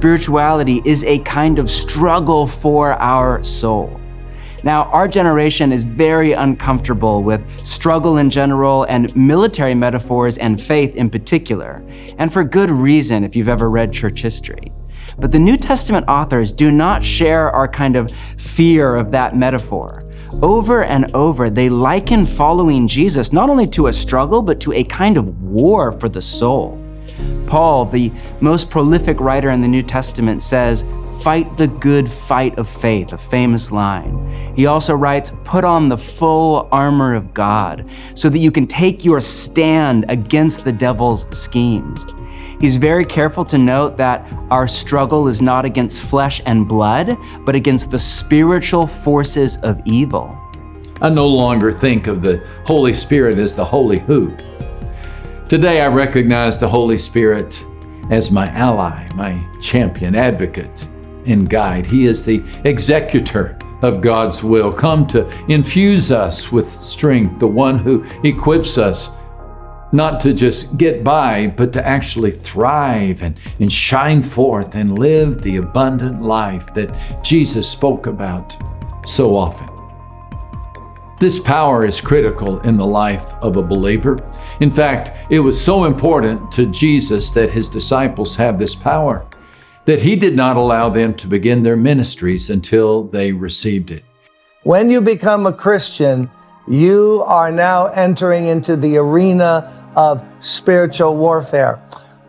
spirituality is a kind of struggle for our soul. Now, our generation is very uncomfortable with struggle in general and military metaphors and faith in particular, and for good reason if you've ever read church history. But the New Testament authors do not share our kind of fear of that metaphor. Over and over, they liken following Jesus not only to a struggle, but to a kind of war for the soul. Paul, the most prolific writer in the New Testament, says, "Fight the good fight of faith," a famous line. He also writes, "Put on the full armor of God so that you can take your stand against the devil's schemes." He's very careful to note that our struggle is not against flesh and blood, but against the spiritual forces of evil. I no longer think of the Holy Spirit as the holy who. Today I recognize the Holy Spirit as my ally, my champion, advocate, and guide. He is the executor of God's will, come to infuse us with strength, the one who equips us not to just get by, but to actually thrive and shine forth and live the abundant life that Jesus spoke about so often. This power is critical in the life of a believer. In fact, it was so important to Jesus that his disciples have this power, that he did not allow them to begin their ministries until they received it. When you become a Christian, you are now entering into the arena of spiritual warfare.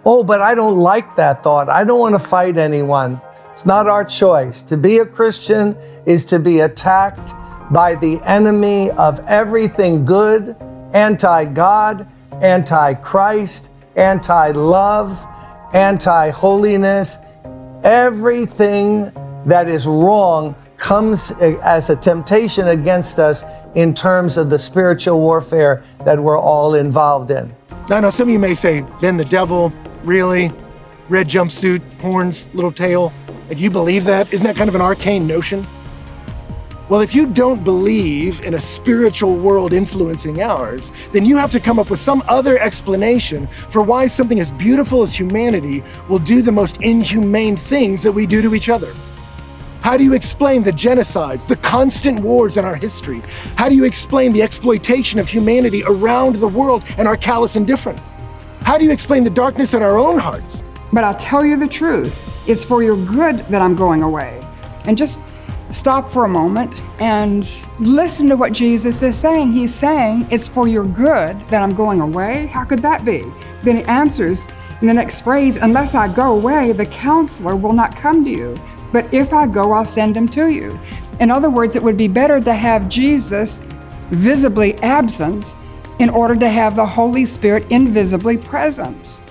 Oh, but I don't like that thought. I don't want to fight anyone. It's not our choice. To be a Christian is to be attacked by the enemy of everything good, anti-God, anti-Christ, anti-love, anti-holiness. Everything that is wrong comes as a temptation against us in terms of the spiritual warfare that we're all involved in. I know some of you may say, then the devil, really? Red jumpsuit, horns, little tail. Like, you believe that? Isn't that kind of an arcane notion? Well, if you don't believe in a spiritual world influencing ours, then you have to come up with some other explanation for why something as beautiful as humanity will do the most inhumane things that we do to each other. How do you explain the genocides, the constant wars in our history? How do you explain the exploitation of humanity around the world and our callous indifference? How do you explain the darkness in our own hearts? But I'll tell you the truth. It's for your good that I'm going away. And just stop for a moment and listen to what Jesus is saying. He's saying, it's for your good that I'm going away. How could that be? Then he answers in the next phrase, unless I go away, the counselor will not come to you. But if I go, I'll send him to you. In other words, it would be better to have Jesus visibly absent in order to have the Holy Spirit invisibly present.